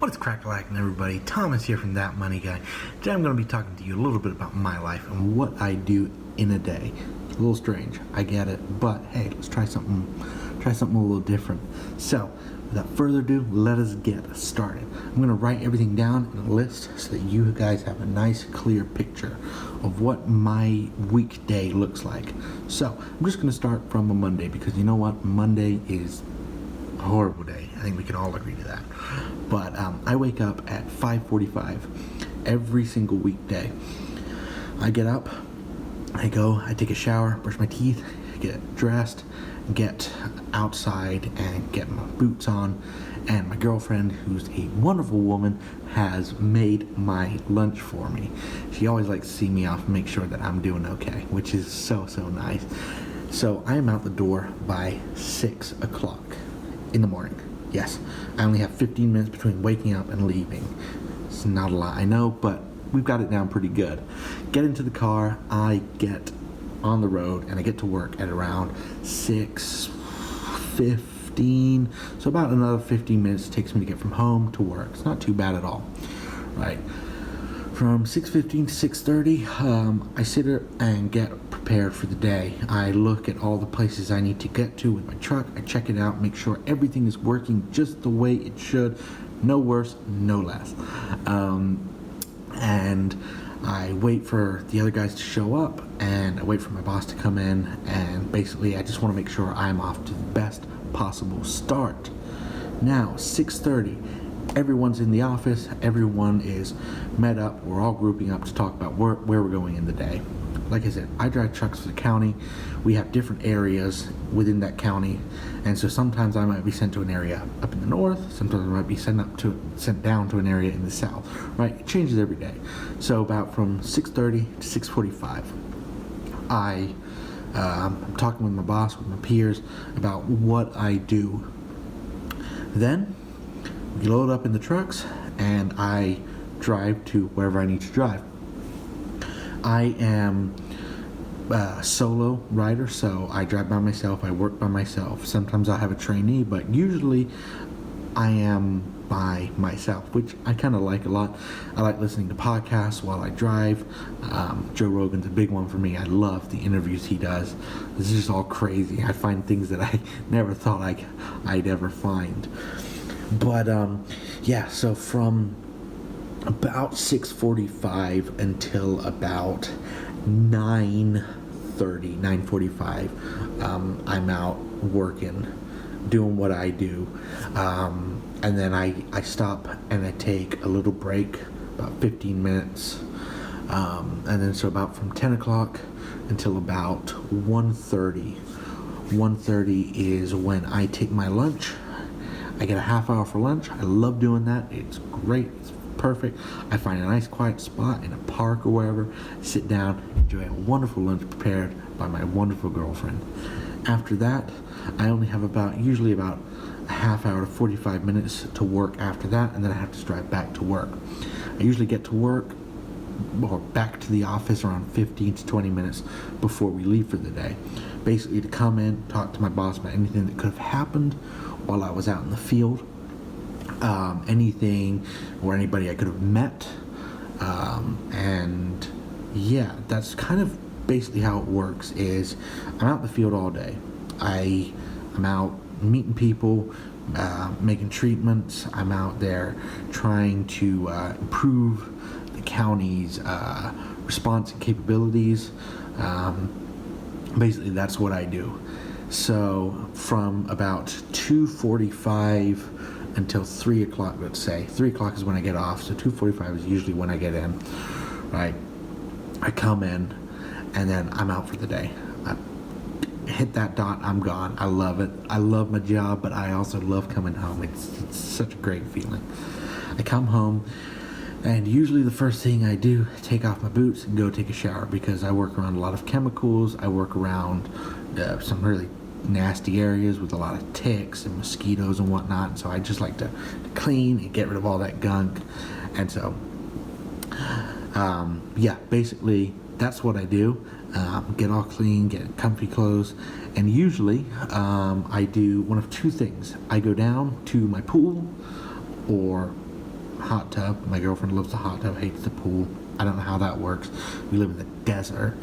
What's crack-a-lackin', everybody? Thomas here from That Money Guy. Today I'm going to be talking to you a little bit about my life and what I do in a day. It's a little strange, I get it, but hey, let's try something a little different. So, without further ado, let us get started. I'm going to write everything down in a list so that you guys have a nice, clear picture of what my weekday looks like. So, I'm just going to start from a Monday because you know what? Monday is a horrible day. I think we can all agree to that. But I wake up at 5:45 every single weekday. I get up, I take a shower, brush my teeth, get dressed, get outside and get my boots on. And my girlfriend, who's a wonderful woman, has made my lunch for me. She always likes to see me off and make sure that I'm doing okay, which is so nice. So I am out the door by 6 o'clock in the morning. Yes, I only have 15 minutes between waking up and leaving. It's not a lot, I know, but we've got it down pretty good. Get into the car, I get on the road, and I get to work at around 6:15. So about another 15 minutes it takes me to get from home to work. It's not too bad at all, right? From 6:15 to 6:30, I sit there and get prepared for the day. I look at all the places I need to get to with my truck. I check it out, make sure everything is working just the way it should. No worse, no less. And I wait for the other guys to show up, and I wait for my boss to come in, and basically I just want to make sure I'm off to the best possible start. Now, 6:30. Everyone's in the office, everyone is met up, we're all grouping up to talk about where we're going in the day. Like I said, I drive trucks for the county. We have different areas within that county, and so sometimes I might be sent to an area up in the north, sometimes I might be sent down to an area in the south, right? It changes every day. So about from 6:30 to 6:45, I'm talking with my boss, with my peers, about what I do. Then we load up in the trucks, and I drive to wherever I need to drive. I am a solo rider, so I drive by myself, I work by myself. Sometimes I'll have a trainee, but usually I am by myself, which I kind of like a lot. I like listening to podcasts while I drive. Joe Rogan's a big one for me. I love the interviews he does. It's just all crazy. I find things that I never thought I'd ever find. But yeah, so from about 6:45 until about 9:45, I'm out working, doing what I do, and then I stop and I take a little break, about 15 minutes, and then so about from 10 o'clock until about 1:30. 1:30 is when I take my lunch. I get a half hour for lunch. I love doing that. It's great. It's perfect. I find a nice quiet spot in a park or wherever, sit down, enjoy a wonderful lunch prepared by my wonderful girlfriend. After that, I only have usually about a half hour to 45 minutes to work after that, and then I have to drive back to work. I usually get to work or back to the office around 15 to 20 minutes before we leave for the day. Basically to come in, talk to my boss about anything that could have happened while I was out in the field, anything or anybody I could have met, and yeah, that's kind of basically how it works. Is I'm out in the field all day. I'm out meeting people, making treatments. I'm out there trying to improve the county's response and capabilities. Basically that's what I do. So from about 2:45 until 3 o'clock, let's say 3 o'clock is when I get off, so 2:45 is usually when I get in, right? I come in and then I'm out for the day. I hit that dot, I'm gone. I love it. I love my job, but I also love coming home. It's such a great feeling. I come home, and usually the first thing I do, take off my boots and go take a shower, because I work around a lot of chemicals. I work around some really nasty areas with a lot of ticks and mosquitoes and whatnot. So I just like to clean and get rid of all that gunk. And so, yeah, basically that's what I do. Get all clean, get comfy clothes, and usually I do one of two things. I go down to my pool, or hot tub. My girlfriend loves the hot tub, hates the pool. I don't know how that works. We live in the desert,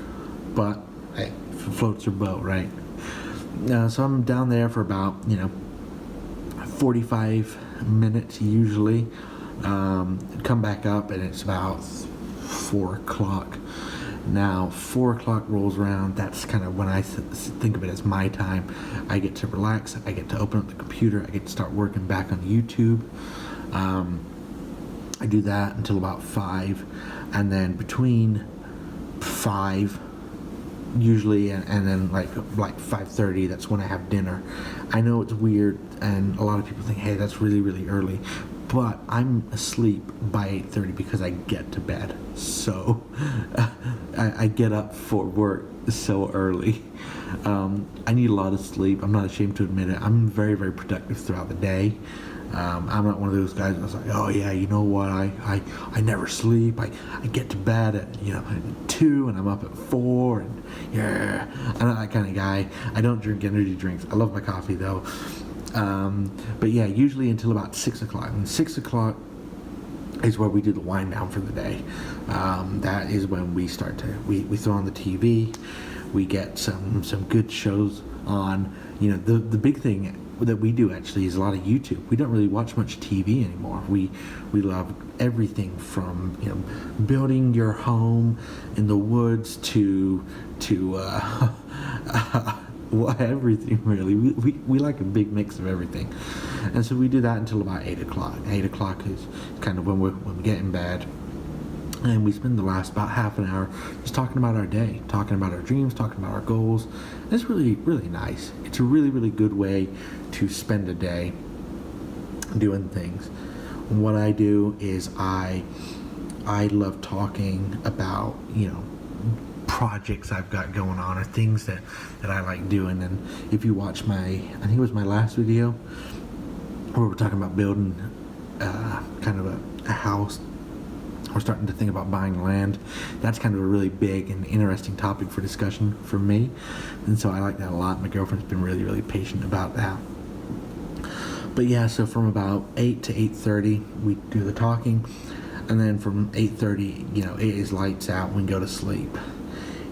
but hey, floats her boat, right? So I'm down there for about 45 minutes usually. Come back up and it's about 4 o'clock. Now 4 o'clock rolls around. That's kind of when I think of it as my time. I get to relax. I get to open up the computer. I get to start working back on YouTube. I do that until about 5, and then between 5 usually and then like 5:30, that's when I have dinner. I know it's weird and a lot of people think, hey, that's really, really early, but I'm asleep by 8:30 because I get to bed. So I get up for work so early. I need a lot of sleep. I'm not ashamed to admit it. I'm very, very productive throughout the day. I'm not one of those guys that's like, oh yeah, you know what, I never sleep. I get to bed at 2 and I'm up at 4, and yeah, I'm not that kind of guy. I don't drink energy drinks. I love my coffee though. But yeah, usually until about 6 o'clock. And 6 o'clock is where we do the wind down for the day. That is when we start to we throw on the TV. We get some good shows on. The big thing that we do actually is a lot of YouTube. We don't really watch much TV anymore. We love everything from building your home in the woods to everything really. We like a big mix of everything, and so we do that until about 8 o'clock. 8 o'clock is kind of when we get in bed. And we spend the last about half an hour just talking about our day, talking about our dreams, talking about our goals. And it's really, really nice. It's a really, really good way to spend a day doing things. What I do is I love talking about, projects I've got going on or things that I like doing. And if you watch I think it was my last video where we're talking about building kind of a house. We're starting to think about buying land. That's kind of a really big and interesting topic for discussion for me, and so I like that a lot. My girlfriend's been really, really patient about that. But yeah, so from about 8 to 8:30 we do the talking, and then from 8:30 it is lights out. We can go to sleep.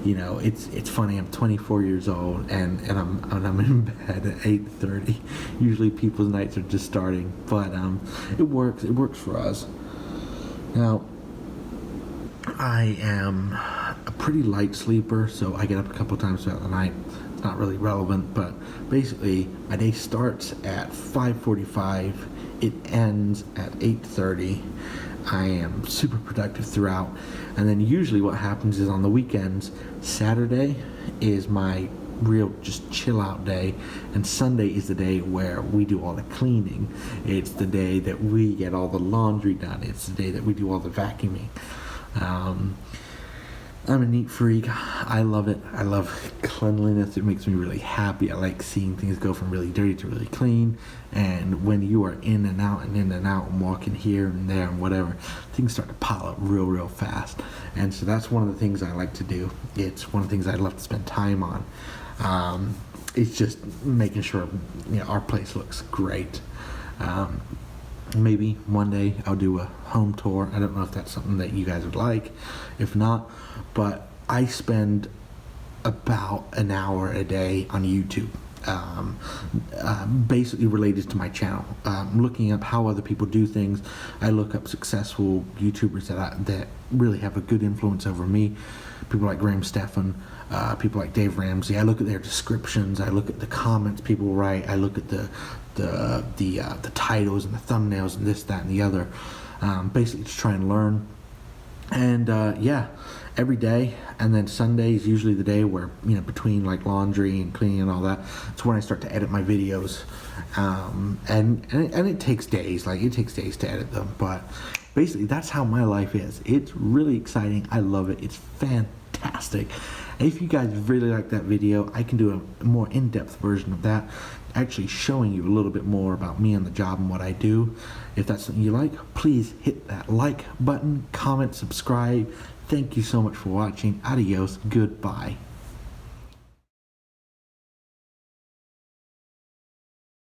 It's funny. I'm 24 years old and I'm in bed at 8:30. Usually people's nights are just starting, but it works. It works for us. Now, I am a pretty light sleeper, so I get up a couple times throughout the night. It's not really relevant, but basically my day starts at 5:45. It ends at 8:30. I am super productive throughout, and then usually what happens is on the weekends, Saturday is my real just chill out day, and Sunday is the day where we do all the cleaning. It's the day that we get all the laundry done. It's the day that we do all the vacuuming. I'm a neat freak. I love it. I love cleanliness. It makes me really happy. I like seeing things go from really dirty to really clean. And when you are in and out and walking here and there and whatever, things start to pile up real, real fast. And so that's one of the things I like to do. It's one of the things I love to spend time on. It's just making sure our place looks great. Maybe one day I'll do a home tour. I don't know if that's something that you guys would like. If not, but I spend about an hour a day on YouTube, basically related to my channel. Looking up how other people do things. I look up successful YouTubers that really have a good influence over me. People like Graham Stephan, people like Dave Ramsey. I look at their descriptions. I look at the comments people write. I look at the titles and the thumbnails and this, that, and the other. Basically, to try and learn. And every day. And then Sunday is usually the day where between like laundry and cleaning and all that, it's when I start to edit my videos. And it takes days. Like it takes days to edit them, but basically that's how my life is. It's really exciting. I love it. It's fantastic. And if you guys really like that video, I can do a more in-depth version of that, actually showing you a little bit more about me and the job and what I do. If that's something you like, please hit that like button, comment, subscribe. Thank you so much for watching. Adios. Goodbye.